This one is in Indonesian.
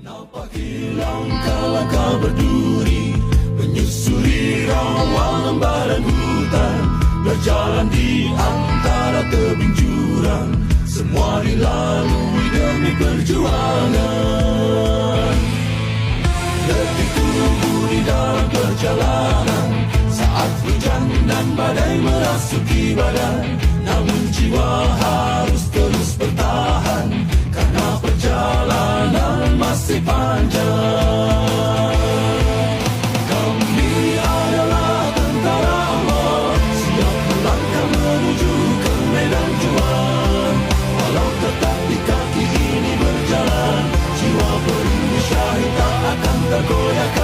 Nampak hilang langkah berduri, menyusuri rawa lembah dan hutan, berjalan di antara tebing jurang, semua dilalui demi perjuangan. Letih tubuh di dalam perjalanan, saat hujan dan badai merasuki badan, namun jiwa harus terus bertahan, karena perjalanan masih panjang. Kami adalah tentara Allah, siap melangkah menuju ke medan juang. Walau tetap di kaki ini berjalan, jiwa perindu syahid tak akan tergoyahkan.